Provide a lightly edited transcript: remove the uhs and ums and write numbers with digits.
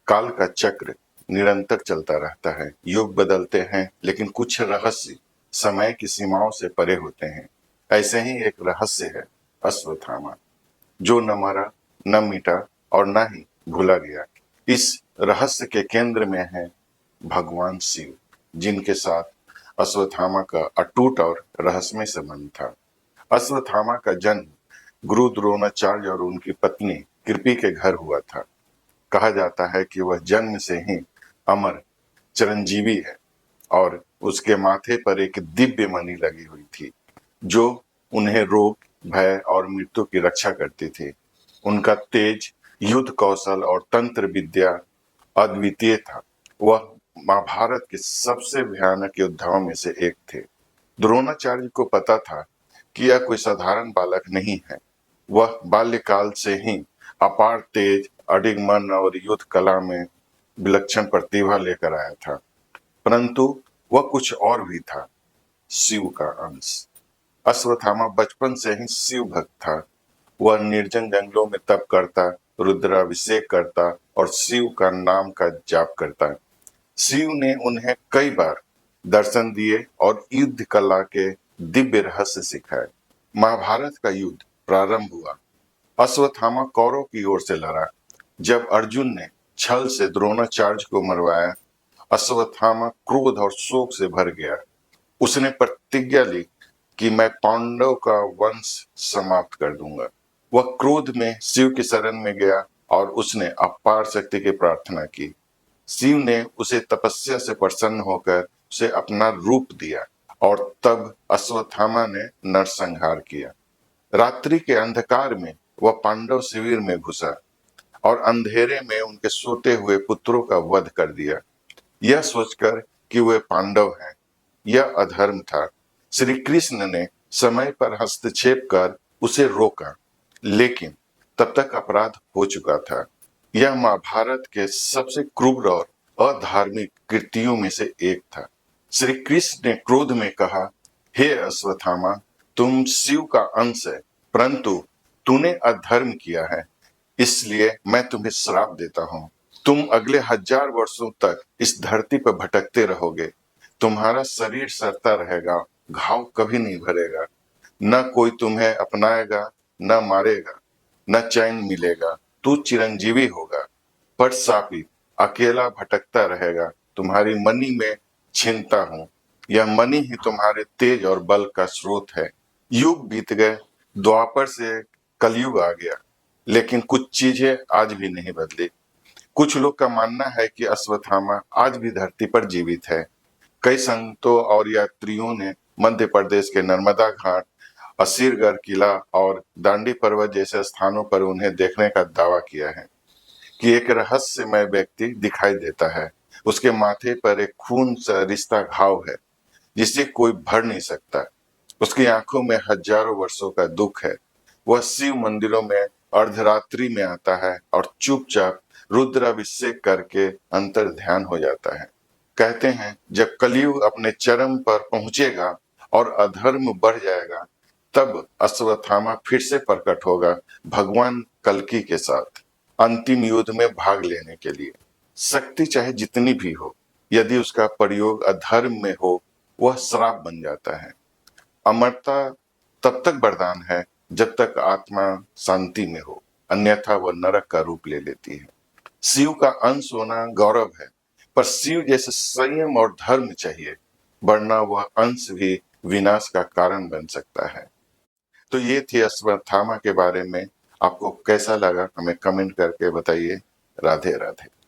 काल का चक्र निरंतर चलता रहता है। युग बदलते हैं, लेकिन कुछ रहस्य समय की सीमाओं से परे होते हैं। ऐसे ही एक रहस्य है अश्वत्थामा, जो न मरा, न मिटा और न ही भूला गया। इस रहस्य के केंद्र में है भगवान शिव, जिनके साथ अश्वत्थामा का अटूट और रहस्यमय संबंध था। अश्वत्थामा का जन्म गुरु द्रोणाचार्य और उनकी पत्नी कृपि के घर हुआ था। कहा जाता है कि वह जन्म से ही अमर चिरंजीवी है और उसके माथे पर एक दिव्य मणि लगी हुई थी, जो उन्हें रोग, भय और मृत्यु की रक्षा करती थी। उनका तेज, युद्ध कौशल और तंत्र विद्या अद्वितीय था। वह महाभारत के सबसे भयानक योद्धाओं में से एक थे। द्रोणाचार्य को पता था कि यह कोई साधारण बालक नहीं है। वह बाल्यकाल से ही अपार तेज, अडिग मन और युद्ध कला में विलक्षण प्रतिभा लेकर आया था। परंतु वह कुछ और भी था, शिव का अंश। अश्वत्थामा बचपन से ही शिव भक्त था। वह निर्जन जंगलों में तप करता, रुद्राभिषेक करता और शिव का नाम का जाप करता। शिव ने उन्हें कई बार दर्शन दिए और युद्ध कला के दिव्य रहस्य सिखाए। महाभारत का युद्ध प्रारंभ हुआ। अश्वत्थामा कौरव की ओर से लड़ा। जब अर्जुन ने छल से द्रोणाचार्य को मरवाया, अश्वत्थामा क्रोध और शोक से भर गया। उसने प्रतिज्ञा ली कि मैं पांडव का वंश समाप्त कर दूंगा। वह क्रोध में शिव की शरण में गया और उसने अपार शक्ति की प्रार्थना की। शिव ने उसे तपस्या से प्रसन्न होकर उसे अपना रूप दिया और तब अश्वत्थामा ने नरसंहार किया। रात्रि के अंधकार में वह पांडव शिविर में घुसा और अंधेरे में उनके सोते हुए पुत्रों का वध कर दिया, यह सोचकर कि वे पांडव हैं। यह अधर्म था। श्री कृष्ण ने समय पर हस्तक्षेप कर उसे रोका, लेकिन तब तक अपराध हो चुका था। यह महाभारत के सबसे क्रूर और अधार्मिक कृतियों में से एक था। श्री कृष्ण ने क्रोध में कहा, हे अश्वत्थामा, तुम शिव का अंश है, परंतु तूने अधर्म किया है, इसलिए मैं तुम्हें श्राप देता हूं। तुम अगले 1000 वर्षों तक इस धरती पर भटकते रहोगे। तुम्हारा शरीर सड़ता रहेगा, घाव कभी नहीं भरेगा। न कोई तुम्हें अपनाएगा, न मारेगा, न चैन मिलेगा। तू चिरंजीवी होगा, पर शापित, अकेला भटकता रहेगा। तुम्हारी मणि में छीनता हूं। यह मणि ही तुम्हारे तेज और बल का स्रोत है। युग बीत गए, द्वापर से कलयुग आ गया, लेकिन कुछ चीजें आज भी नहीं बदली। कुछ लोग का मानना है कि अश्वत्थामा आज भी धरती पर जीवित है। कई संतों और यात्रियों ने मध्य प्रदेश के नर्मदा घाट, असीरगढ़ किला और दांडी पर्वत जैसे स्थानों पर उन्हें देखने का दावा किया है कि एक रहस्यमय व्यक्ति दिखाई देता है। उसके माथे पर एक खून सा रिश्ता घाव है, जिसे कोई भर नहीं सकता। उसकी आंखों में हजारों वर्षों का दुख है। वह शिव मंदिरों में अर्धरात्रि में आता है और चुपचाप रुद्राभिषेक करके अंतर ध्यान हो जाता है। कहते हैं जब कलयुग अपने चरम पर पहुंचेगा और अधर्म बढ़ जाएगा, तब अश्वत्थामा फिर से प्रकट होगा, भगवान कल्कि के साथ अंतिम युद्ध में भाग लेने के लिए। शक्ति चाहे जितनी भी हो, यदि उसका प्रयोग अधर्म में हो, वह श्राप बन जाता है। अमरता तब तक वरदान है जब तक आत्मा शांति में हो, अन्यथा वह नरक का रूप ले लेती है। शिव का अंश होना गौरव है, पर शिव जैसे संयम और धर्म चाहिए, वरना वह अंश भी विनाश का कारण बन सकता है। तो ये थी अश्वत्थामा के बारे में। आपको कैसा लगा हमें कमेंट करके बताइए। राधे राधे।